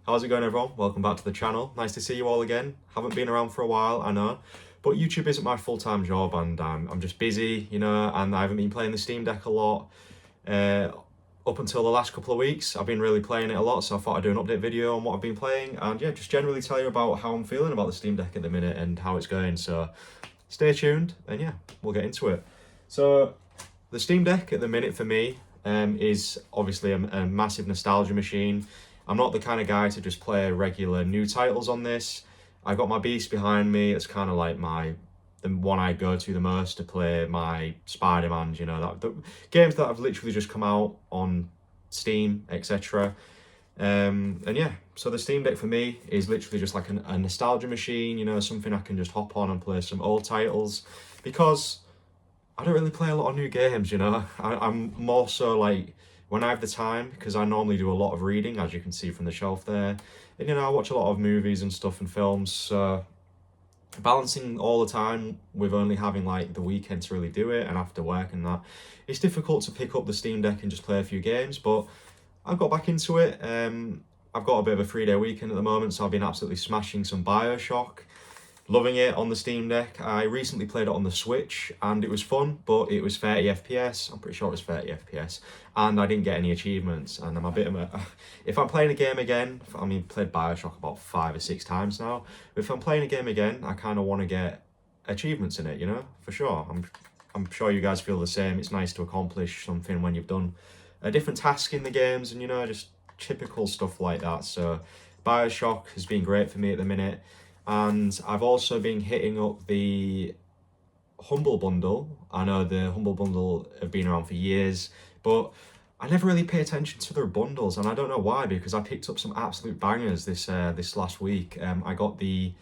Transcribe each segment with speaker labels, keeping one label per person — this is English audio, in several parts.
Speaker 1: How's it going, everyone? Welcome back to the channel. Nice to see you all again. Haven't been around for a while, I know, but YouTube isn't my full-time job, and I'm just busy, and I haven't been playing the Steam Deck a lot. Up until the last couple of weeks, I've been really playing it a lot, so I thought I'd do an update video on what I've been playing, and yeah, just generally tell you about how I'm feeling about the Steam Deck at the minute and how it's going. So stay tuned, and yeah, we'll get into it. So the Steam Deck at the minute for me is obviously a massive nostalgia machine. I'm not the kind of guy to just play regular new titles on this. I got my beast behind me. It's kind of like the one I go to the most to play my Spider-Mans, the games that have literally just come out on Steam, etc. And yeah, so the Steam Deck for me is literally just like a nostalgia machine, something I can just hop on and play some old titles, because I don't really play a lot of new games, I'm more so like, when I have the time, because I normally do a lot of reading, as you can see from the shelf there, and I watch a lot of movies and stuff and films, so balancing all the time with only having like the weekend to really do it and after work and that, it's difficult to pick up the Steam Deck and just play a few games. But I've got back into it. I've got a bit of a 3-day weekend at the moment, so I've been absolutely smashing some Bioshock. Loving it on the Steam Deck. I recently played it on the Switch and it was fun, but it was 30 FPS. I'm pretty sure it was 30 FPS. And I didn't get any achievements. And I'm a bit of a... If I'm playing a game again, played Bioshock about 5 or 6 times now. If I'm playing a game again, I kind of want to get achievements in it, for sure. I'm sure you guys feel the same. It's nice to accomplish something when you've done a different task in the games and, just typical stuff like that. So Bioshock has been great for me at the minute. And I've also been hitting up the Humble Bundle. I know the Humble Bundle have been around for years, but I never really pay attention to their bundles, and I don't know why, because I picked up some absolute bangers this last week. I got I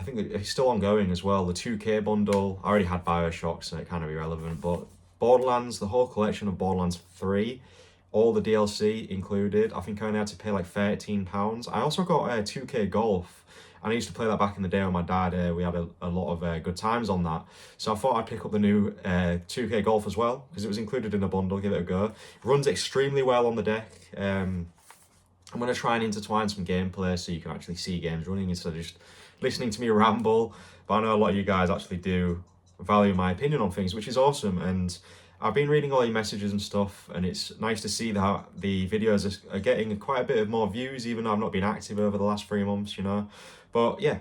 Speaker 1: think it's still ongoing as well, the 2K bundle. I already had Bioshock, so it kind of irrelevant, but Borderlands, the whole collection of Borderlands 3, all the DLC included. I think I only had to pay like £13. I also got 2K Golf, and I used to play that back in the day with my dad. We had a lot of good times on that. So I thought I'd pick up the new 2K Golf as well, because it was included in a bundle, give it a go. It runs extremely well on the deck. I'm going to try and intertwine some gameplay so you can actually see games running instead of just listening to me ramble. But I know a lot of you guys actually do value my opinion on things, which is awesome. And I've been reading all your messages and stuff, and it's nice to see that the videos are getting quite a bit of more views, even though I've not been active over the last 3 months, But yeah,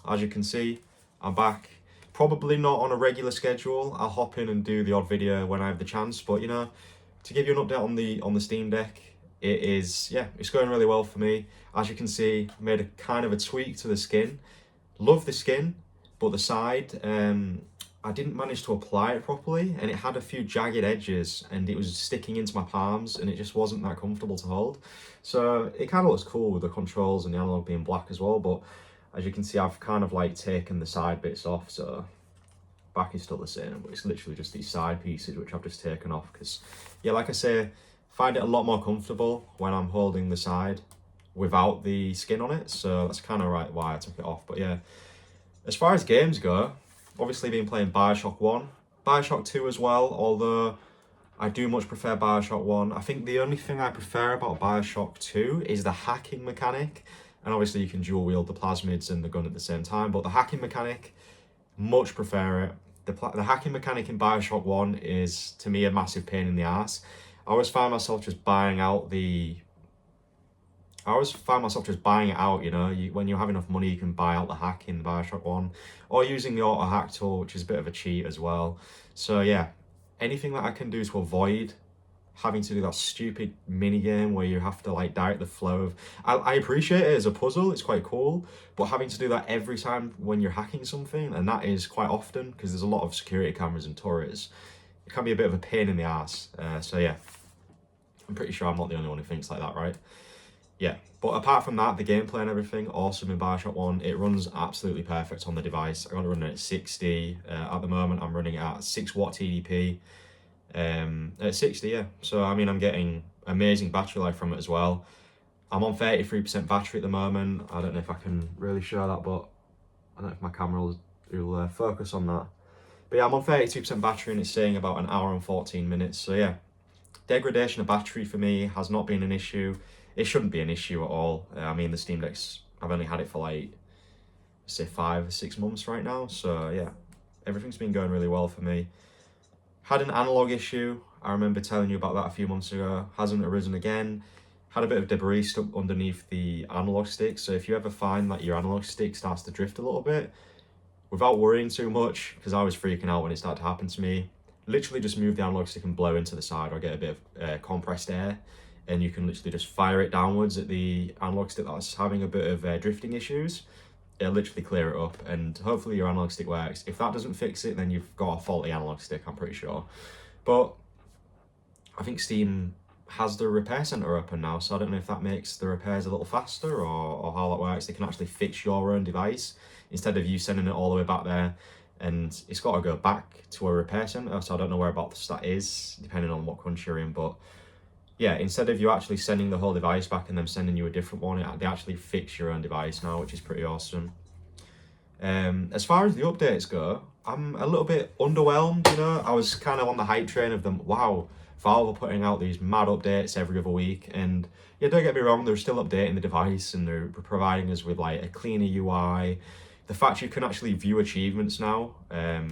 Speaker 1: as you can see, I'm back. Probably not on a regular schedule. I'll hop in and do the odd video when I have the chance. But to give you an update on the Steam Deck, it's going really well for me. As you can see, made a kind of a tweak to the skin. Love the skin, but the side, I didn't manage to apply it properly, and it had a few jagged edges, and it was sticking into my palms, and it just wasn't that comfortable to hold. So it kind of looks cool with the controls and the analog being black as well, but as you can see, I've kind of like taken the side bits off, so back is still the same, but it's literally just these side pieces which I've just taken off, because yeah, like I say, find it a lot more comfortable when I'm holding the side without the skin on it, so that's kind of right why I took it off. But yeah, as far as games go, obviously been playing Bioshock 1, Bioshock 2 as well, although I do much prefer Bioshock 1. I think the only thing I prefer about Bioshock 2 is the hacking mechanic, and obviously you can dual wield the plasmids and the gun at the same time, but the hacking mechanic, much prefer it. The hacking mechanic in Bioshock 1 is, to me, a massive pain in the ass. I always find myself just buying it out, when you have enough money, you can buy out the hack in Bioshock 1, or using the auto hack tool, which is a bit of a cheat as well. So yeah, anything that I can do to avoid having to do that stupid mini game where you have to like direct the flow of... I appreciate it as a puzzle, it's quite cool, but having to do that every time when you're hacking something, and that is quite often, because there's a lot of security cameras and turrets, it can be a bit of a pain in the ass. So yeah, I'm pretty sure I'm not the only one who thinks like that, right? Yeah, but apart from that, the gameplay and everything, awesome in Bioshock 1. It runs absolutely perfect on the device. I got it running at 60. At the moment, I'm running at 6 watt TDP. At 60, yeah. So, I'm getting amazing battery life from it as well. I'm on 33% battery at the moment. I don't know if I can really show that, but I don't know if my camera will focus on that. But yeah, I'm on 32% battery, and it's saying about 1 hour and 14 minutes. So yeah, degradation of battery for me has not been an issue. it shouldn't be an issue at all. I mean, the Steam Deck's, I've only had it for like, say 5 or 6 months right now, so yeah, everything's been going really well for me. Had an analog issue, I remember telling you about that a few months ago, hasn't arisen again. Had a bit of debris stuck underneath the analog stick, so if you ever find that your analog stick starts to drift a little bit, without worrying too much, because I was freaking out when it started to happen to me, literally just move the analog stick and blow into the side or get a bit of compressed air, and you can literally just fire it downwards at the analog stick that's having a bit of drifting issues. It'll literally clear it up, and hopefully your analog stick works. If that doesn't fix it, then you've got a faulty analog stick, I'm pretty sure. But I think Steam has the repair center open now, so I don't know if that makes the repairs a little faster or how that works. They can actually fix your own device instead of you sending it all the way back there, and it's got to go back to a repair center, so I don't know whereabouts that is, depending on what country you're in. But yeah, instead of you actually sending the whole device back and them sending you a different one, they actually fix your own device now, which is pretty awesome. As far as the updates go, I'm a little bit underwhelmed, you know. I was kind of on the hype train of them. Wow, Valve are putting out these mad updates every other week, and yeah, don't get me wrong, they're still updating the device and they're providing us with like a cleaner UI. The fact you can actually view achievements now, I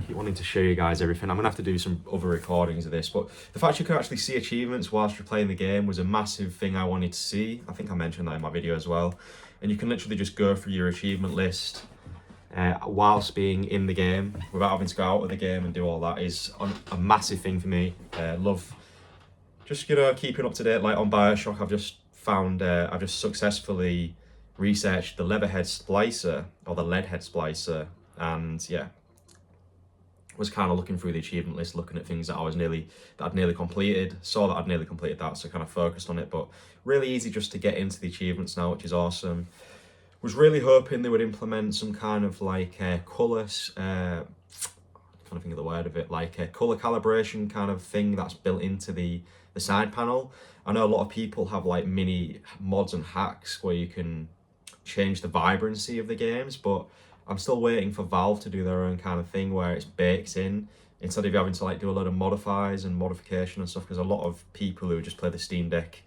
Speaker 1: keep wanting to show you guys everything. I'm gonna have to do some other recordings of this, but the fact you can actually see achievements whilst you're playing the game was a massive thing I wanted to see. I think I mentioned that in my video as well. And you can literally just go through your achievement list whilst being in the game without having to go out of the game and do all that is a massive thing for me. Love just, you know, keeping up to date. Like on Bioshock, I've just found, I've just successfully researched the leatherhead splicer, or the leadhead splicer, and yeah, was kind of looking through the achievement list, looking at things that I'd nearly completed, saw that I'd nearly completed that, so kind of focused on it. But really easy just to get into the achievements now, which is awesome. Was really hoping they would implement some kind of like colour, trying to think of the word of it, like a colour calibration kind of thing that's built into the side panel. I know a lot of people have like mini mods and hacks where you can change the vibrancy of the games, but I'm still waiting for Valve to do their own kind of thing where it's baked in, instead of having to like do a load of modifiers and modification and stuff, because a lot of people who just play the Steam Deck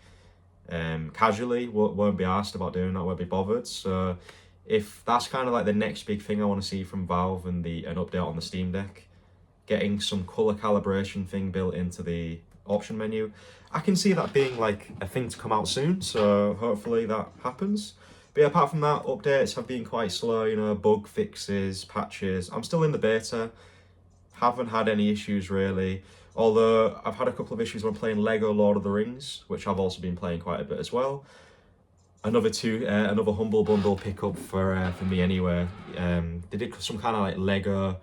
Speaker 1: casually won't be asked about doing that, won't be bothered. So if that's kind of like the next big thing I want to see from Valve and an update on the Steam Deck, getting some color calibration thing built into the option menu, I can see that being like a thing to come out soon, so hopefully that happens. But yeah, apart from that, updates have been quite slow, you know, bug fixes, patches. I'm still in the beta, haven't had any issues really. Although I've had a couple of issues when playing Lego Lord of the Rings, which I've also been playing quite a bit as well. Another Humble Bundle pickup for me anyway. They did some kind of like Lego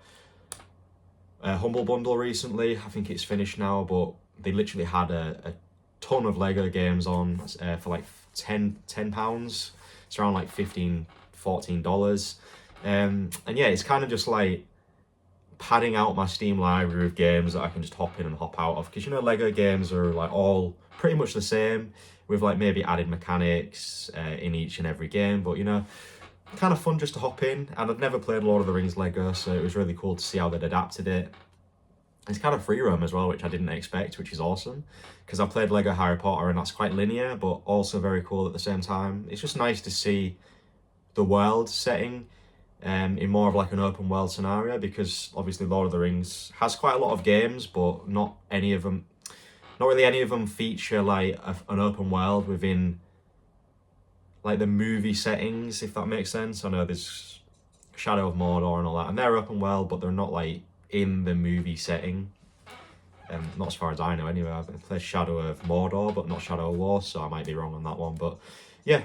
Speaker 1: Humble Bundle recently. I think it's finished now, but they literally had a ton of Lego games on for like £10. It's around like $15, $14. And yeah, it's kind of just like padding out my Steam library of games that I can just hop in and hop out of, because you know Lego games are like all pretty much the same, with like maybe added mechanics in each and every game, but you know, kind of fun just to hop in. And I've never played Lord of the Rings Lego, so it was really cool to see how they'd adapted it. It's kind of free roam as well, which I didn't expect, which is awesome, because I played Lego Harry Potter and that's quite linear but also very cool at the same time. It's just nice to see the world setting in more of like an open world scenario, because obviously Lord of the Rings has quite a lot of games, but not really any of them feature like an open world within like the movie settings, if that makes sense. I know there's Shadow of Mordor and all that, and they're open world, but they're not like in the movie setting. Not as far as I know anyway. I've played Shadow of Mordor, but not Shadow of War, so I might be wrong on that one. But yeah,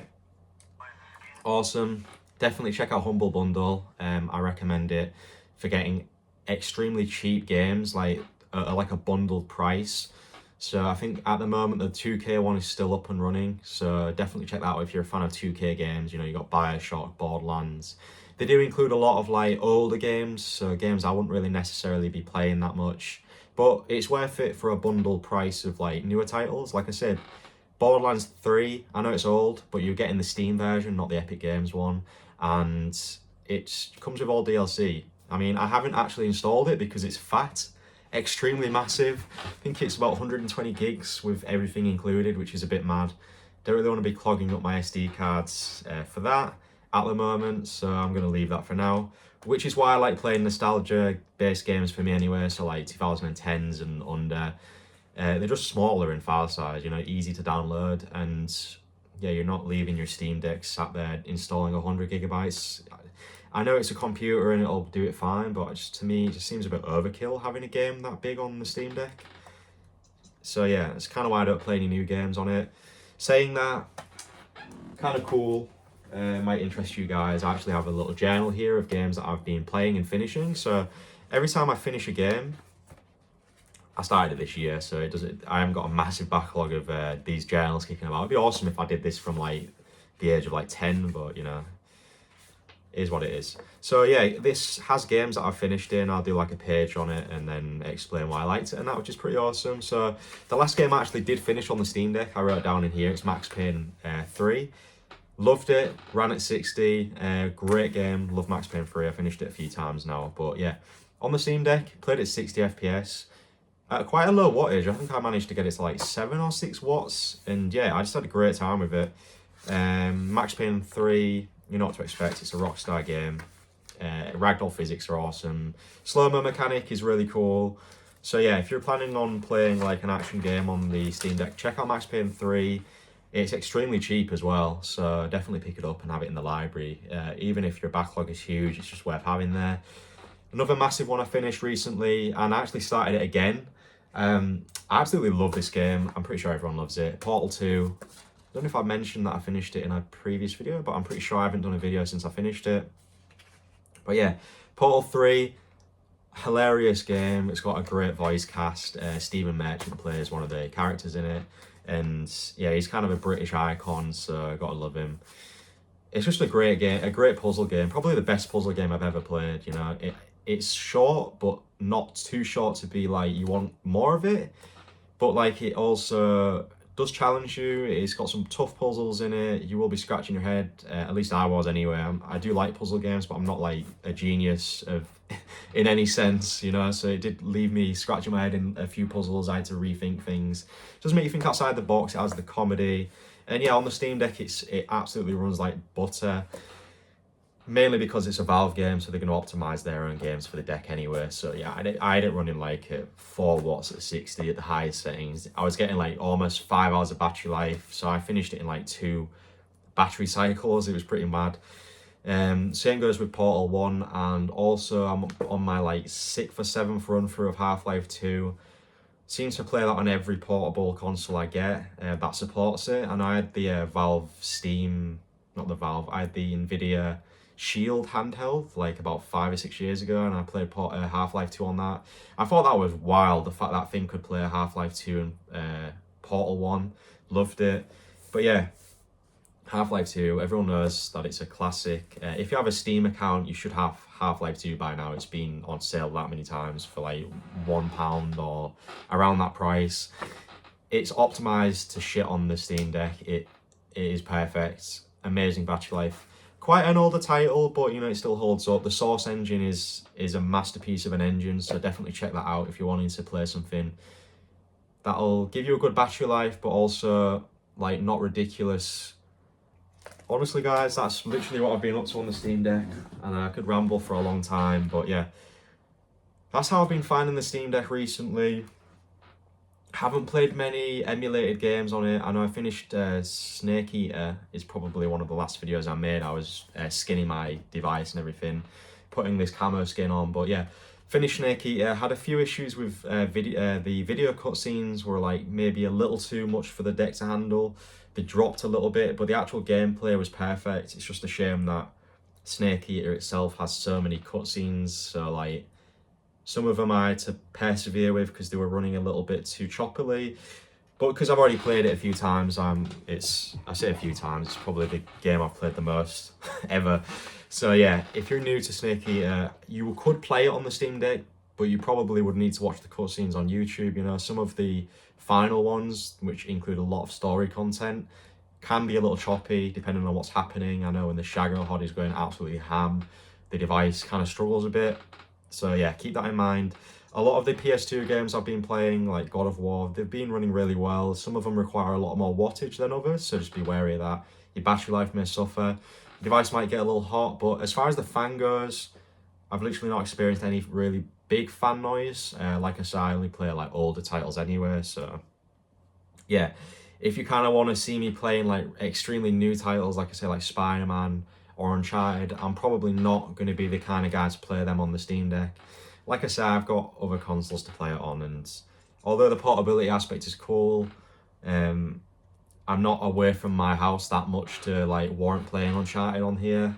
Speaker 1: awesome. Definitely check out Humble Bundle. I recommend it for getting extremely cheap games, like a bundled price. So I think at the moment the 2K one is still up and running, so definitely check that out if you're a fan of 2K games. You know, you got Bioshock, Borderlands. They do include a lot of like older games, so games I wouldn't really necessarily be playing that much, but it's worth it for a bundled price of like newer titles. Like I said, Borderlands 3, I know it's old, but you're getting the Steam version, not the Epic Games one, and it comes with all DLC. I mean, I haven't actually installed it because it's fat, extremely massive. I think it's about 120 gigs with everything included, which is a bit mad. don't really want to be clogging up my SD cards for that at the moment, so I'm going to leave that for now, which is why I like playing nostalgia-based games for me anyway, so like 2010s and under. They're just smaller in file size, you know, easy to download, and yeah, you're not leaving your Steam Deck sat there installing 100 gigabytes. I know it's a computer and it'll do it fine, but to me, it just seems a bit overkill having a game that big on the Steam Deck. So yeah, it's kind of why I don't play any new games on it. Saying that, kind of cool, might interest you guys. I actually have a little journal here of games that I've been playing and finishing. So every time I finish a game, I started it this year, so I haven't got a massive backlog of these journals kicking about. It'd be awesome if I did this from like the age of like 10, but you know, it is what it is. So yeah, this has games that I've finished in. I'll do like a page on it and then explain why I liked it and that, which is pretty awesome. So the last game I actually did finish on the Steam Deck, I wrote down in here, it's Max Payne 3. Loved it, ran at 60, great game, love Max Payne 3. I finished it a few times now, but yeah, on the Steam Deck, played at 60 FPS. At quite a low wattage. I think I managed to get it to like 7 or 6 watts, and yeah, I just had a great time with it. Max Payne 3, you know what to expect, it's a Rockstar game. Ragdoll physics are awesome. Slow-mo mechanic is really cool. So yeah, if you're planning on playing like an action game on the Steam Deck, check out Max Payne 3. It's extremely cheap as well, so definitely pick it up and have it in the library. Even if your backlog is huge, it's just worth having there. Another massive one I finished recently, and I actually started it again. I absolutely love this game. I'm pretty sure everyone loves it. Portal 2. I don't know if I mentioned that I finished it in a previous video, but I'm pretty sure I haven't done a video since I finished it. But yeah, Portal 3, hilarious game. It's got a great voice cast. Stephen Merchant plays one of the characters in it. And yeah, he's kind of a British icon, so I gotta love him. It's just a great game, a great puzzle game. Probably the best puzzle game I've ever played, you know. It's short, but not too short to be like you want more of it. But like it also does challenge you. It's got some tough puzzles in it. You will be scratching your head. At least I was anyway. I do like puzzle games, but I'm not like a genius of in any sense, you know. So it did leave me scratching my head in a few puzzles. I had to rethink things. It does make you think outside the box. It has the comedy. And yeah, on the Steam Deck, it absolutely runs like butter. Mainly because it's a Valve game, so they're going to optimize their own games for the deck anyway. So yeah, I had it running like at 4 watts at 60 at the highest settings. I was getting like almost 5 hours of battery life, so I finished it in like 2 battery cycles. It was pretty mad. Same goes with Portal 1, and also I'm on my like 6th or 7th run through of Half-Life 2. Seems to play that on every portable console I get that supports it. And I had the Valve Steam, not the Valve, I had the Nvidia Shield handheld like about 5 or 6 years ago, and I played Half-Life 2 on that. I thought that was wild, the fact that thing could play Half-Life 2 and Portal 1. Loved it. But yeah, Half-Life 2, everyone knows that it's a classic. If you have a Steam account, you should have Half-Life 2 by now. It's been on sale that many times for like £1 or around that price. It's optimized to shit on the Steam Deck. It is perfect. Amazing battery life. Quite an older title, but you know, it still holds up. The Source engine is a masterpiece of an engine, so definitely check that out if you're wanting to play something that'll give you a good battery life, but also like not ridiculous. Honestly guys, that's literally what I've been up to on the Steam Deck, and I could ramble for a long time, but yeah, that's how I've been finding the Steam Deck recently. Haven't played many emulated games on it. I know I finished Snake Eater, is probably one of the last videos I made. I was skinning my device and everything, putting this camo skin on, but yeah, finished Snake Eater. Had a few issues with the video cutscenes were like maybe a little too much for the deck to handle. They dropped a little bit, but the actual gameplay was perfect. It's just a shame that Snake Eater itself has so many cutscenes, so like some of them I had to persevere with because they were running a little bit too choppily. But because I've already played it a few times, I say a few times, it's probably the game I've played the most ever. So yeah, if you're new to Snake Eater, you could play it on the Steam Deck, but you probably would need to watch the cutscenes on YouTube. You know, some of the final ones, which include a lot of story content, can be a little choppy depending on what's happening. I know when the Shagohod is going absolutely ham, the device kind of struggles a bit. So yeah, keep that in mind. A lot of the PS2 games I've been playing, like God of War, they've been running really well. Some of them require a lot more wattage than others, so just be wary of that. Your battery life may suffer. Your device might get a little hot, but as far as the fan goes, I've literally not experienced any really big fan noise. Like I said, I only play like older titles anyway, so yeah. If you kind of want to see me playing like extremely new titles, like I say, like Spider-Man or Uncharted, I'm probably not going to be the kind of guy to play them on the Steam Deck. Like I said, I've got other consoles to play it on, and although the portability aspect is cool, I'm not away from my house that much to like warrant playing Uncharted on here.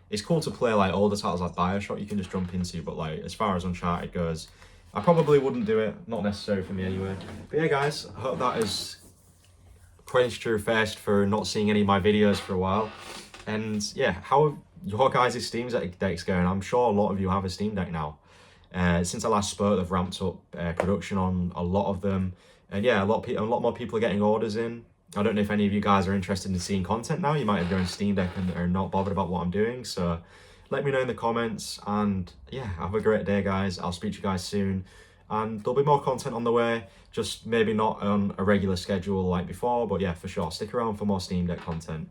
Speaker 1: It's cool to play like older titles like Bioshock you can just jump into, but like as far as Uncharted goes, I probably wouldn't do it. Not necessary for me anyway. But yeah, guys, I hope that has quenched your thirst for not seeing any of my videos for a while. And yeah, how have your guys' Steam Decks going? I'm sure a lot of you have a Steam Deck now. Since I last spoke, they've ramped up production on a lot of them, and yeah, a lot more people are getting orders in. I don't know if any of you guys are interested in seeing content now. You might have your own Steam Deck and are not bothered about what I'm doing, so let me know in the comments. And yeah, have a great day, guys. I'll speak to you guys soon, and there'll be more content on the way, just maybe not on a regular schedule like before, but yeah, for sure, stick around for more Steam Deck content.